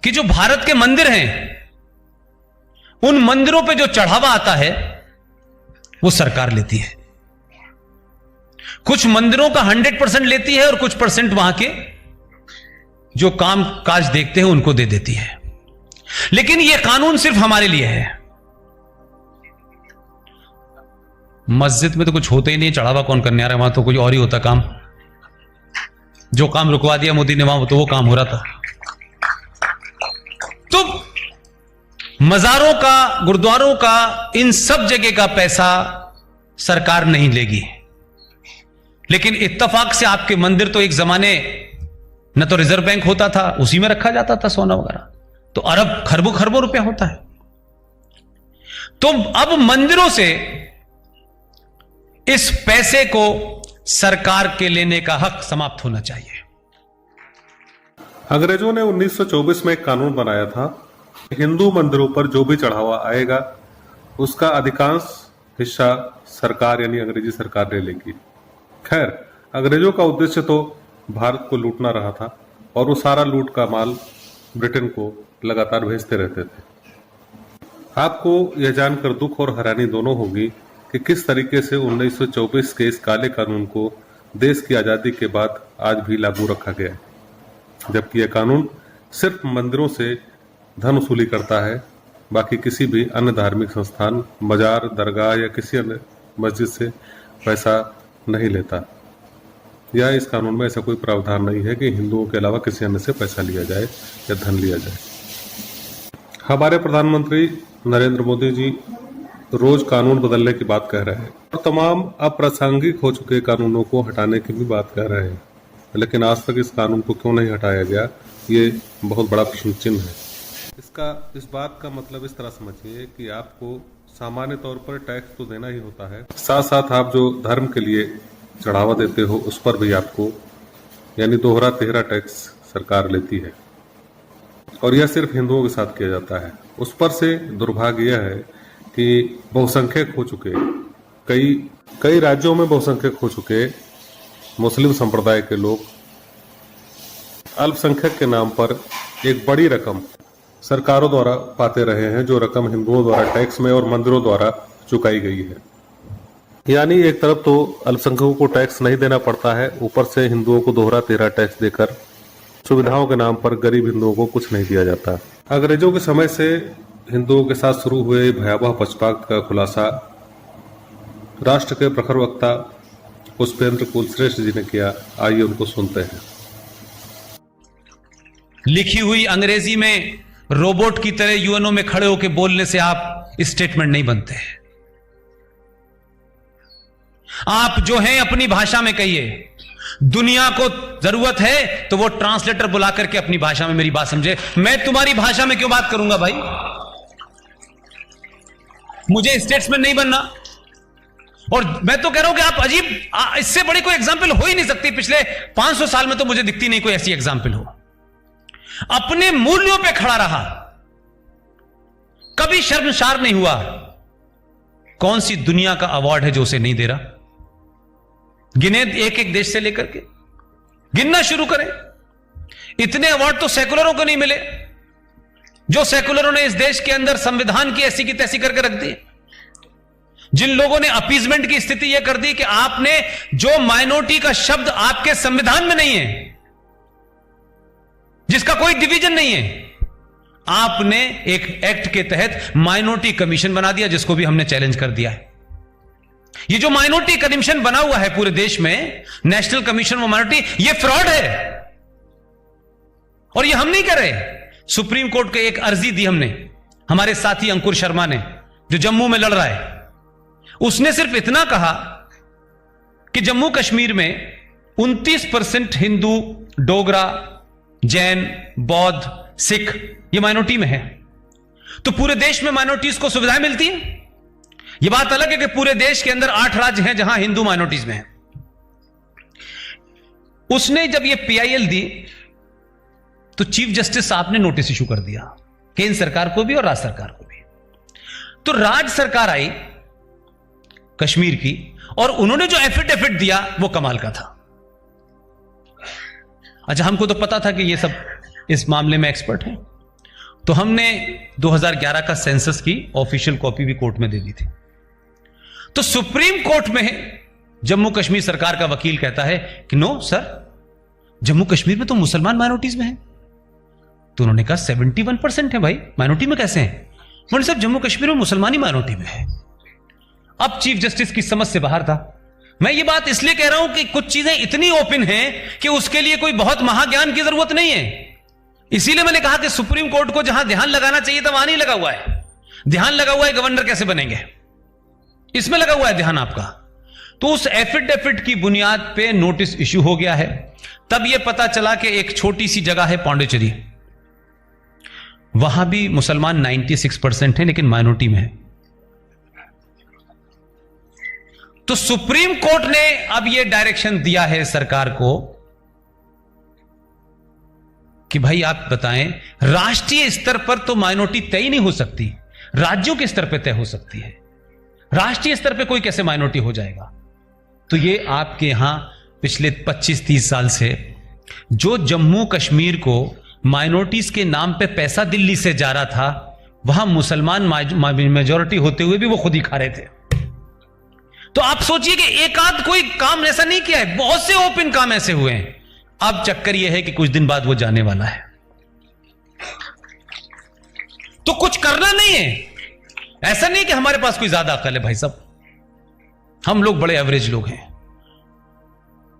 कि जो भारत के मंदिर हैं, उन मंदिरों पे जो चढ़ावा आता है वो सरकार लेती है। कुछ मंदिरों का 100% लेती है और कुछ परसेंट वहां के जो काम काज देखते हैं उनको दे देती है। लेकिन यह कानून सिर्फ हमारे लिए है। मस्जिद में तो कुछ होता ही नहीं, चढ़ावा कौन करने आ रहा है, वहां तो कुछ और ही होता काम। जो काम रुकवा दिया मोदी ने वहां तो वो काम हो रहा था। तो मजारों का, गुरुद्वारों का, इन सब जगह का पैसा सरकार नहीं लेगी। लेकिन इत्तेफाक से आपके मंदिर तो एक जमाने न तो रिजर्व बैंक होता था, उसी में रखा जाता था सोना वगैरह, तो अरब खरबों खरबों रुपया होता है। तो अब मंदिरों से इस पैसे को सरकार के लेने का हक समाप्त होना चाहिए। अंग्रेजों ने 1924 में एक कानून बनाया था, हिंदू मंदिरों पर जो भी चढ़ावा आएगा उसका अधिकांश हिस्सा सरकार यानी अंग्रेजी सरकार ले लेगी। खैर, अंग्रेजों का उद्देश्य तो भारत को लूटना रहा था और वो सारा लूट का माल ब्रिटेन को लगातार भेजते रहते थे। आपको यह जानकर दुख और हैरानी दोनों होगी कि किस तरीके से 1924 के इस काले कानून को देश की आजादी के बाद आज भी लागू रखा गया है, जबकि यह कानून सिर्फ मंदिरों से धन वसूली करता है, बाकी किसी भी अन्य धार्मिक संस्थान, मजार, दरगाह या किसी अन्य मस्जिद से पैसा नहीं लेता। या इस कानून में ऐसा कोई प्रावधान नहीं है कि हिंदुओं के अलावा किसी अन्य से पैसा लिया जाए या धन लिया जाए। हमारे प्रधानमंत्री नरेंद्र मोदी जी रोज कानून बदलने की बात कह रहे हैं और तमाम अप्रासंगिक हो चुके कानूनों को हटाने की भी बात कह रहे हैं, लेकिन आज तक इस कानून को क्यों नहीं हटाया गया, ये बहुत बड़ा प्रश्न चिन्ह है। इस बात का मतलब इस तरह समझिए कि आपको सामान्य तौर पर टैक्स तो देना ही होता है, साथ साथ आप जो धर्म के लिए चढ़ावा देते हो उस पर भी आपको यानी दोहरा तिहरा टैक्स सरकार लेती है, और यह सिर्फ हिंदुओं के साथ किया जाता है। उस पर से दुर्भाग्य यह है कि बहुसंख्यक हो चुके कई राज्यों में बहुसंख्यक हो चुके मुस्लिम संप्रदाय के लोग अल्पसंख्यक के नाम पर एक बड़ी रकम सरकारों द्वारा पाते रहे हैं, जो रकम हिंदुओं द्वारा टैक्स में और मंदिरों द्वारा चुकाई गई है। यानी एक तरफ तो अल्पसंख्यकों को टैक्स नहीं देना पड़ता है, ऊपर से हिंदुओं को दोहरा तिहरा टैक्स देकर सुविधाओं के नाम पर गरीब हिंदुओं को कुछ नहीं दिया जाता। अंग्रेजों के समय से हिंदुओं के साथ शुरू हुए भयावह पक्षपात का खुलासा राष्ट्र के प्रखर वक्ता पुष्पेंद्र कुलश्रेष्ठ जी ने किया। आइए उनको सुनते हैं। लिखी हुई अंग्रेजी में रोबोट की तरह यूएनओ में खड़े होकर बोलने से आप स्टेटमेंट नहीं बनते। आप जो हैं अपनी भाषा में कहिए। दुनिया को जरूरत है तो वो ट्रांसलेटर बुला करके अपनी भाषा में मेरी बात समझे। मैं तुम्हारी भाषा में क्यों बात करूंगा भाई? मुझे स्टेट्समैन नहीं बनना। और मैं तो कह रहा हूं कि आप अजीब, इससे बड़ी कोई एग्जाम्पल हो ही नहीं सकती। पिछले 500 साल में तो मुझे दिखती नहीं कोई ऐसी एग्जाम्पल हो। अपने मूल्यों पे खड़ा रहा, कभी शर्मसार नहीं हुआ। कौन सी दुनिया का अवार्ड है जो उसे नहीं दे रहा? गिने एक एक देश से लेकर के गिनना शुरू करें। इतने अवार्ड तो सेकुलरों को नहीं मिले, जो सेकुलरों ने इस देश के अंदर संविधान की ऐसी की तैसी करके रख दी। जिन लोगों ने अपीजमेंट की स्थिति यह कर दी कि आपने जो माइनॉरिटी का शब्द आपके संविधान में नहीं है, जिसका कोई डिवीजन नहीं है, आपने एक एक्ट के तहत माइनॉरिटी कमीशन बना दिया, जिसको भी हमने चैलेंज कर दिया है। ये जो माइनॉरिटी कमीशन बना हुआ है पूरे देश में, नेशनल कमीशन ऑफ माइनॉरिटी, ये फ्रॉड है। और ये हम नहीं कर रहे। सुप्रीम कोर्ट को एक अर्जी दी हमने, हमारे साथी अंकुर शर्मा ने, जो जम्मू में लड़ रहा है। उसने सिर्फ इतना कहा कि जम्मू कश्मीर में 29% हिंदू, डोगरा, जैन, बौद्ध, सिख ये माइनॉरिटी में है, तो पूरे देश में माइनॉरिटीज को सुविधाएं मिलती हैं। यह बात अलग है कि पूरे देश के अंदर 8 राज्य हैं जहां हिंदू माइनॉरिटीज में है। उसने जब यह पीआईएल दी तो चीफ जस्टिस साहब ने नोटिस इशू कर दिया, केंद्र सरकार को भी और राज्य सरकार को भी। तो राज्य सरकार आई कश्मीर की, और उन्होंने जो एफिडेविट दिया वो कमाल का था। अच्छा, हमको तो पता था कि ये सब इस मामले में एक्सपर्ट हैं, तो हमने 2011 का सेंसस की ऑफिशियल कॉपी भी कोर्ट में दे दी थी। तो सुप्रीम कोर्ट में जम्मू कश्मीर सरकार का वकील कहता है कि नो सर, जम्मू कश्मीर में तो मुसलमान माइनॉरिटीज में है। तो उन्होंने कहा 71% है भाई, माइनॉरिटी में कैसे हैं? उन्होंने साहब जम्मू कश्मीर में मुसलमानी माइनॉरिटी में है। अब चीफ जस्टिस की समझ से बाहर था। मैं ये बात इसलिए कह रहा हूं कि कुछ चीजें इतनी ओपन हैं कि उसके लिए कोई बहुत महाज्ञान की जरूरत नहीं है। इसीलिए मैंने कहा कि सुप्रीम कोर्ट को जहां ध्यान लगाना चाहिए था वहां नहीं लगा हुआ है। ध्यान लगा हुआ है गवर्नर कैसे बनेंगे, इसमें लगा हुआ है ध्यान आपका। तो उस एफिडेविट की बुनियाद पे नोटिस इश्यू हो गया है। तब यह पता चला कि एक छोटी सी जगह है पौंडीचेरी, वहां भी मुसलमान 96% है लेकिन माइनॉरिटी में है। तो सुप्रीम कोर्ट ने अब यह डायरेक्शन दिया है सरकार को कि भाई आप बताएं, राष्ट्रीय स्तर पर तो माइनॉरिटी तय नहीं हो सकती, राज्यों के स्तर पर तय हो सकती है। राष्ट्रीय स्तर पर कोई कैसे माइनॉरिटी हो जाएगा? तो ये आपके यहां पिछले 25-30 साल से जो जम्मू कश्मीर को माइनॉरिटीज के नाम पे पैसा दिल्ली से जा रहा था, वहां मुसलमान मेजॉरिटी होते हुए भी वो खुद ही खा रहे थे। तो आप सोचिए कि एक आध कोई काम ऐसा नहीं किया है, बहुत से ओपन काम ऐसे हुए हैं। अब चक्कर यह है कि कुछ दिन बाद वो जाने वाला है, तो कुछ करना नहीं है। ऐसा नहीं कि हमारे पास कोई ज्यादा अकल है भाई साहब, हम लोग बड़े एवरेज लोग हैं,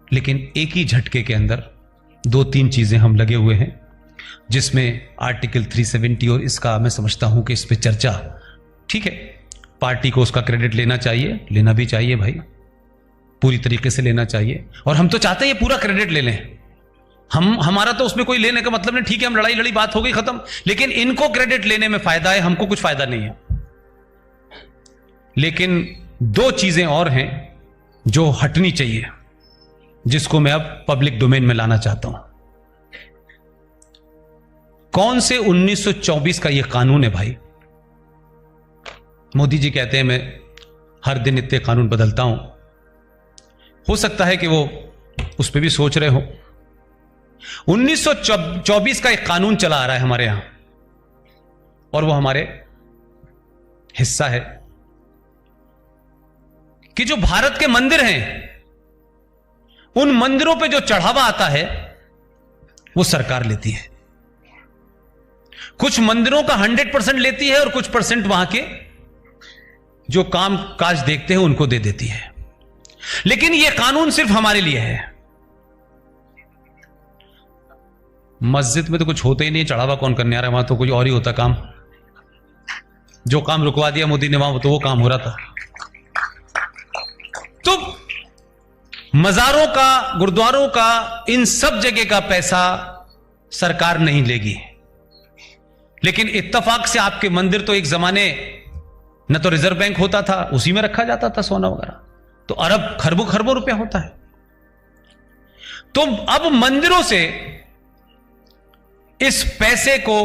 लेकिन एक ही झटके के अंदर 2-3 चीजें हम लगे हुए हैं, जिसमें आर्टिकल 370 और इसका मैं समझता हूं कि इस पे चर्चा, ठीक है, पार्टी को उसका क्रेडिट लेना चाहिए, लेना भी चाहिए भाई, पूरी तरीके से लेना चाहिए। और हम तो चाहते हैं ये पूरा क्रेडिट ले लें। हमारा तो उसमें कोई लेने का मतलब नहीं, ठीक है, हम लड़ाई लड़ी, बात हो गई, खत्म। लेकिन इनको क्रेडिट लेने में फायदा है, हमको कुछ फायदा नहीं है। लेकिन 2 चीजें और हैं जो हटनी चाहिए, जिसको मैं अब पब्लिक डोमेन में लाना चाहता हूं। कौन से 1924 का यह कानून है भाई? मोदी जी कहते हैं मैं हर दिन इतने कानून बदलता हूं, हो सकता है कि वो उस पर भी सोच रहे हो। 1924 का एक कानून चला आ रहा है हमारे यहां, और वो हमारे हिस्सा है कि जो भारत के मंदिर हैं, उन मंदिरों पे जो चढ़ावा आता है वो सरकार लेती है। कुछ मंदिरों का 100% लेती है और कुछ परसेंट वहां के जो काम काज देखते हैं उनको दे देती है। लेकिन यह कानून सिर्फ हमारे लिए है। मस्जिद में तो कुछ होता ही नहीं, चढ़ावा कौन करने आ रहा है, वहां तो कोई और ही होता काम। जो काम रुकवा दिया मोदी ने वहां तो वो काम हो रहा था। तो मजारों का, गुरुद्वारों का, इन सब जगह का पैसा सरकार नहीं लेगी। लेकिन इत्तेफाक से आपके मंदिर तो एक जमाने न तो रिजर्व बैंक होता था, उसी में रखा जाता था सोना वगैरह, तो अरब खरबों रुपया होता है। तो अब मंदिरों से इस पैसे को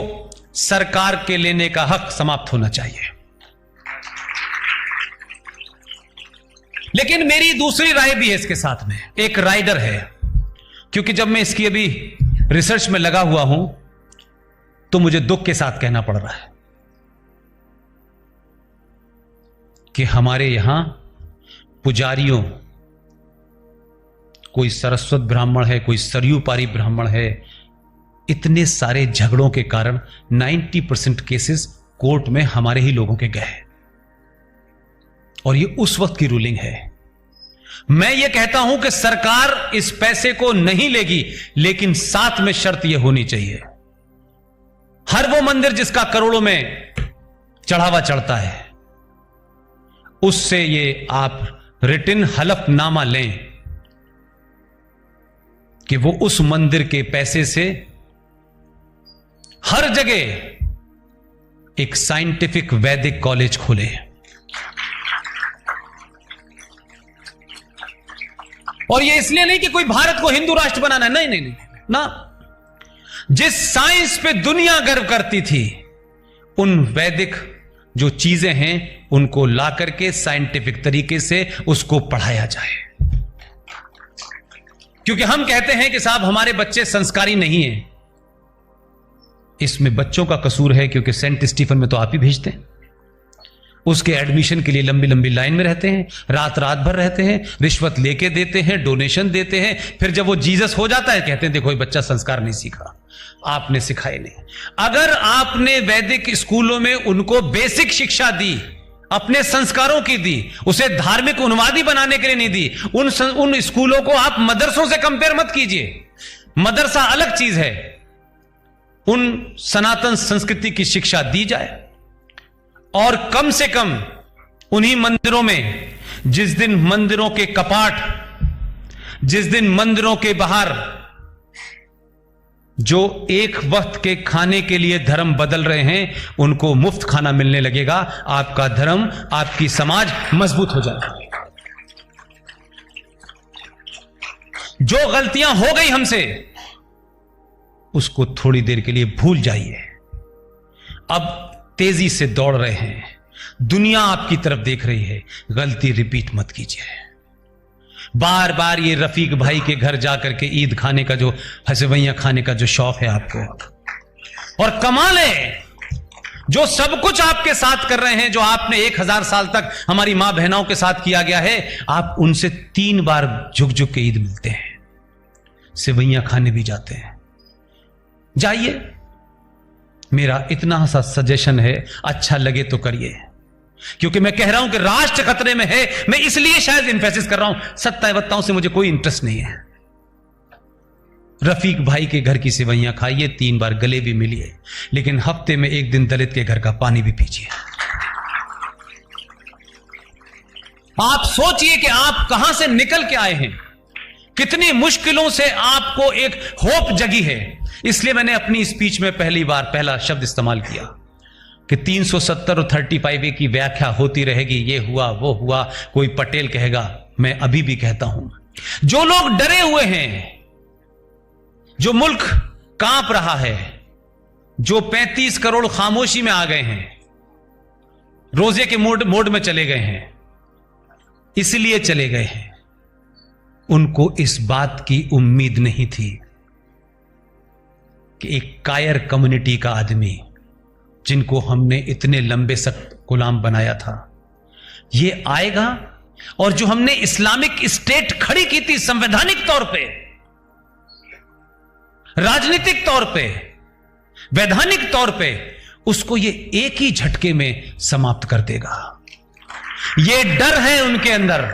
सरकार के लेने का हक समाप्त होना चाहिए। लेकिन मेरी दूसरी राय भी है इसके साथ में, एक राइडर है, क्योंकि जब मैं इसकी अभी रिसर्च में लगा हुआ हूं तो मुझे दुख के साथ कहना पड़ रहा है कि हमारे यहां पुजारियों, कोई सरस्वत ब्राह्मण है, कोई सरयू पारी ब्राह्मण है, इतने सारे झगड़ों के कारण 90% केसेस कोर्ट में हमारे ही लोगों के गए। और ये उस वक्त की रूलिंग है। मैं ये कहता हूं कि सरकार इस पैसे को नहीं लेगी, लेकिन साथ में शर्त यह होनी चाहिए, हर वो मंदिर जिसका करोड़ों में चढ़ावा चढ़ता है, उससे ये आप रिटन हलफनामा लें कि वो उस मंदिर के पैसे से हर जगह एक साइंटिफिक वैदिक कॉलेज खोले। और ये इसलिए नहीं कि कोई भारत को हिंदू राष्ट्र बनाना है, नहीं नहीं नहीं ना। जिस साइंस पे दुनिया गर्व करती थी, उन वैदिक जो चीजें हैं उनको ला करके साइंटिफिक तरीके से उसको पढ़ाया जाए। क्योंकि हम कहते हैं कि साहब हमारे बच्चे संस्कारी नहीं हैं, इसमें बच्चों का कसूर है, क्योंकि सेंट स्टीफन में तो आप ही भेजते हैं। उसके एडमिशन के लिए लंबी लंबी लाइन में रहते हैं, रात रात भर रहते हैं, रिश्वत लेके देते हैं, डोनेशन देते हैं, फिर जब वो जीसस हो जाता है कहते हैं देखो ये बच्चा संस्कार नहीं सीखा, आपने सिखाए नहीं। अगर आपने वैदिक स्कूलों में उनको बेसिक शिक्षा दी, अपने संस्कारों की दी, उसे धार्मिक उन्मादी बनाने के लिए नहीं दी, उन स्कूलों को आप मदरसों से कंपेयर मत कीजिए। मदरसा अलग चीज है, उन सनातन संस्कृति की शिक्षा दी जाए। और कम से कम उन्हीं मंदिरों में, जिस दिन मंदिरों के कपाट, जिस दिन मंदिरों के बाहर जो एक वक्त के खाने के लिए धर्म बदल रहे हैं, उनको मुफ्त खाना मिलने लगेगा, आपका धर्म, आपकी समाज मजबूत हो जाएगा। जो गलतियां हो गई हमसे, उसको थोड़ी देर के लिए भूल जाइए। अब तेजी से दौड़ रहे हैं, दुनिया आपकी तरफ देख रही है, गलती रिपीट मत कीजिए। बार बार ये रफीक भाई के घर जाकर के ईद खाने का, जो हसवैया खाने का जो शौक है आपको, और कमाल है जो सब कुछ आपके साथ कर रहे हैं, जो आपने 1000 साल तक हमारी मां बहनों के साथ किया गया है, आप उनसे 3 बार झुक झुक के ईद मिलते हैं, सेवैयां खाने भी जाते हैं। जाइए, मेरा इतना सा सजेशन है, अच्छा लगे तो करिए, क्योंकि मैं कह रहा हूं कि राष्ट्र खतरे में है। मैं इसलिए शायद इंफेसिस कर रहा हूं, सत्ता से मुझे कोई इंटरेस्ट नहीं है। रफीक भाई के घर की सेवैयां खाइए, 3 बार गले भी मिलिए, लेकिन हफ्ते में 1 दिन दलित के घर का पानी भी पीजिए। आप सोचिए कि आप कहां से निकल के आए हैं, कितनी मुश्किलों से आपको एक होप जगी है। इसलिए मैंने अपनी स्पीच में पहला शब्द इस्तेमाल किया कि 370 और 35A की व्याख्या होती रहेगी, ये हुआ वो हुआ, कोई पटेल कहेगा। मैं अभी भी कहता हूं, जो लोग डरे हुए हैं, जो मुल्क कांप रहा है, जो 35 करोड़ खामोशी में आ गए हैं, रोजे के मोड में चले गए हैं, इसलिए चले गए हैं, उनको इस बात की उम्मीद नहीं थी कि एक कायर कम्युनिटी का आदमी, जिनको हमने इतने लंबे सख्त गुलाम बनाया था, ये आएगा, और जो हमने इस्लामिक स्टेट खड़ी की थी संवैधानिक तौर पे, राजनीतिक तौर पे, वैधानिक तौर पे, उसको ये एक ही झटके में समाप्त कर देगा। ये डर है उनके अंदर,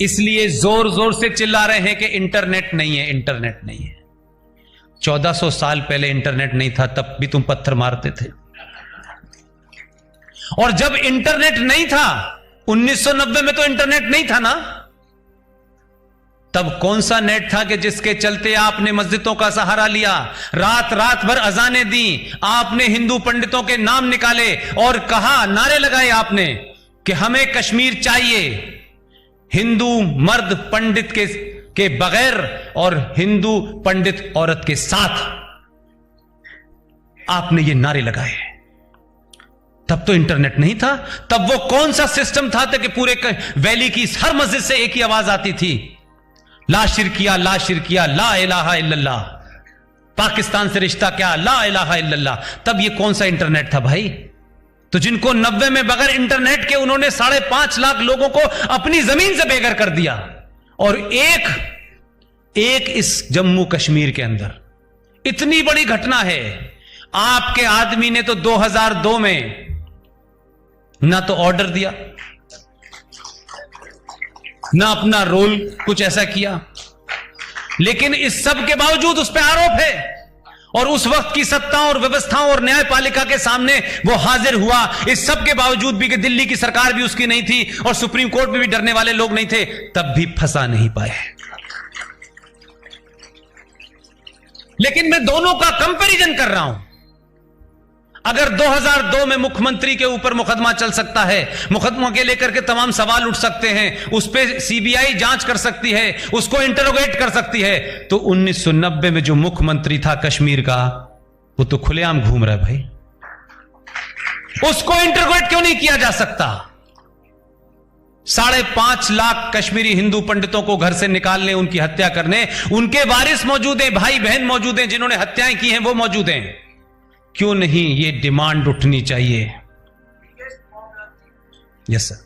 इसलिए जोर जोर से चिल्ला रहे हैं कि इंटरनेट नहीं है, इंटरनेट नहीं है। 1400 साल पहले इंटरनेट नहीं था, तब भी तुम पत्थर मारते थे। और जब इंटरनेट नहीं था, 1990 में तो इंटरनेट नहीं था ना, तब कौन सा नेट था कि जिसके चलते आपने मस्जिदों का सहारा लिया, रात रात भर अजानें दी, आपने हिंदू पंडितों के नाम निकाले और कहा, नारे लगाए आपने कि हमें कश्मीर चाहिए, हिंदू मर्द पंडित के बगैर और हिंदू पंडित औरत के साथ। आपने ये नारे लगाए। तब तो इंटरनेट नहीं था, तब वो कौन सा सिस्टम था कि पूरे वैली की हर मस्जिद से एक ही आवाज आती थी, ला शिरकिया ला शिरकिया, ला इलाहा इल्लल्लाह, पाकिस्तान से रिश्ता क्या, ला इलाहा इल्लल्लाह। तब ये कौन सा इंटरनेट था भाई? तो जिनको 90 में बगैर इंटरनेट के उन्होंने 5.5 लाख लोगों को अपनी जमीन से बेघर कर दिया, और एक इस जम्मू कश्मीर के अंदर इतनी बड़ी घटना है। आपके आदमी ने तो 2002 में ना तो ऑर्डर दिया, ना अपना रोल कुछ ऐसा किया, लेकिन इस सब के बावजूद उस पर आरोप है, और उस वक्त की सत्ताओं और व्यवस्थाओं और न्यायपालिका के सामने वो हाजिर हुआ। इस सब के बावजूद भी कि दिल्ली की सरकार भी उसकी नहीं थी और सुप्रीम कोर्ट में भी डरने वाले लोग नहीं थे, तब भी फंसा नहीं पाए। लेकिन मैं दोनों का कंपैरिजन कर रहा हूं। अगर 2002 में मुख्यमंत्री के ऊपर मुकदमा चल सकता है, मुकदमा के लेकर के तमाम सवाल उठ सकते हैं, उस पर सीबीआई जांच कर सकती है, उसको इंटरोगेट कर सकती है, तो 1990 में जो मुख्यमंत्री था कश्मीर का, वो तो खुलेआम घूम रहा है भाई। उसको इंटरोगेट क्यों नहीं किया जा सकता? 5.5 लाख कश्मीरी हिंदू पंडितों को घर से निकालने, उनकी हत्या करने, उनके वारिस मौजूद हैं, भाई बहन मौजूद हैं, जिन्होंने हत्याएं की हैं वो मौजूद हैं। क्यों नहीं ये डिमांड उठनी चाहिए? यस सर,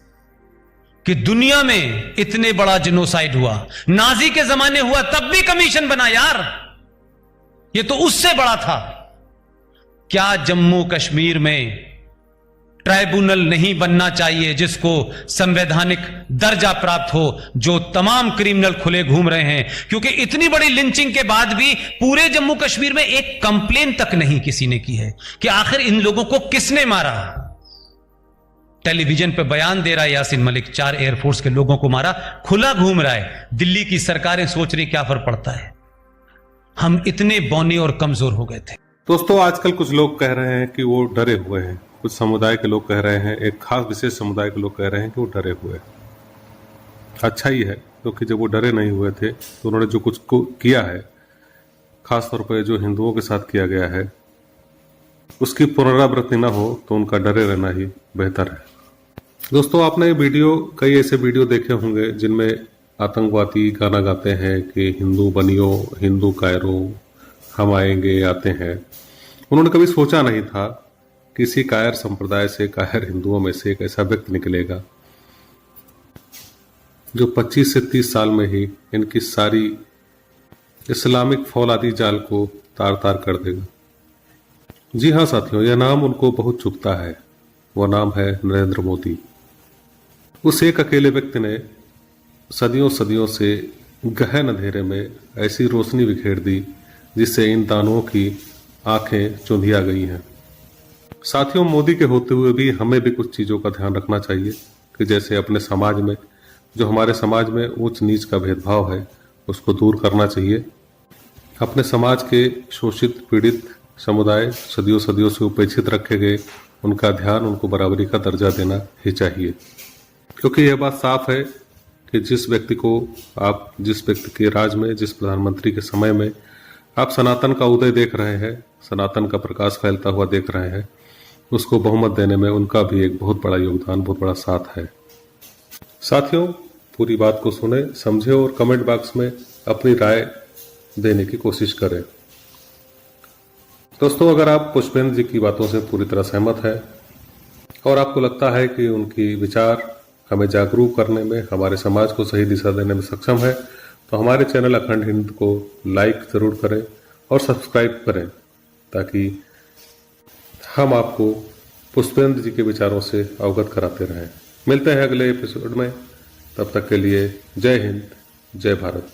कि दुनिया में इतने बड़ा जिनोसाइड हुआ, नाजी के जमाने हुआ, तब भी कमीशन बना यार, ये तो उससे बड़ा था। क्या जम्मू कश्मीर में ट्राइब्यूनल नहीं बनना चाहिए जिसको संवैधानिक दर्जा प्राप्त हो, जो तमाम क्रिमिनल खुले घूम रहे हैं? क्योंकि इतनी बड़ी लिंचिंग के बाद भी पूरे जम्मू कश्मीर में एक कंप्लेन तक नहीं किसी ने की है कि आखिर इन लोगों को किसने मारा। टेलीविजन पे बयान दे रहा है यासीन मलिक, 4 एयरफोर्स के लोगों को मारा, खुला घूम रहा है। दिल्ली की सरकारें सोच रही क्या फर्क पड़ता है। हम इतने बौने और कमजोर हो गए थे। दोस्तों, आजकल कुछ लोग कह रहे हैं कि वो डरे हुए हैं, कुछ समुदाय के लोग कह रहे हैं, एक खास विशेष समुदाय के लोग कह रहे हैं कि वो डरे हुए हैं। अच्छा ही है, क्योंकि जब वो डरे नहीं हुए थे तो उन्होंने जो कुछ किया है, खासतौर पर जो हिंदुओं के साथ किया गया है, उसकी पुनरावृत्ति ना हो तो उनका डरे रहना ही बेहतर है। दोस्तों, आपने कई ऐसे वीडियो देखे होंगे जिनमें आतंकवादी गाना गाते हैं कि हिंदू बनियो, हिंदू कायरो, हम आएंगे, आते हैं। उन्होंने कभी सोचा नहीं था किसी कायर संप्रदाय से, कायर हिंदुओं में से एक ऐसा व्यक्ति निकलेगा जो 25 से 30 साल में ही इनकी सारी इस्लामिक फौलादी जाल को तार तार कर देगा। जी हाँ साथियों, यह नाम उनको बहुत चुभता है। वह नाम है नरेंद्र मोदी। उस एक अकेले व्यक्ति ने सदियों सदियों से गहन अंधेरे में ऐसी रोशनी बिखेर दी जिससे इन दानवों की आंखें चुंधिया गई हैं। साथियों, मोदी के होते हुए भी हमें भी कुछ चीज़ों का ध्यान रखना चाहिए कि जैसे अपने समाज में, जो हमारे समाज में ऊंच नीच का भेदभाव है, उसको दूर करना चाहिए। अपने समाज के शोषित पीड़ित समुदाय, सदियों सदियों से उपेक्षित रखे गए, उनका ध्यान, उनको बराबरी का दर्जा देना ही चाहिए। क्योंकि यह बात साफ है कि जिस व्यक्ति के राज में, जिस प्रधानमंत्री के समय में आप सनातन का उदय देख रहे हैं, सनातन का प्रकाश फैलता हुआ देख रहे हैं, उसको बहुमत देने में उनका भी एक बहुत बड़ा योगदान, बहुत बड़ा साथ है। साथियों, पूरी बात को सुने, समझे और कमेंट बॉक्स में अपनी राय देने की कोशिश करें। दोस्तों, अगर आप पुष्पेंद्र जी की बातों से पूरी तरह सहमत हैं और आपको लगता है कि उनकी विचार हमें जागरूक करने में, हमारे समाज को सही दिशा देने में सक्षम है, तो हमारे चैनल अखंड हिंद को लाइक जरूर करें और सब्सक्राइब करें, ताकि हम आपको पुष्पेंद्र जी के विचारों से अवगत कराते रहें। मिलते हैं अगले एपिसोड में, तब तक के लिए जय हिंद, जय भारत।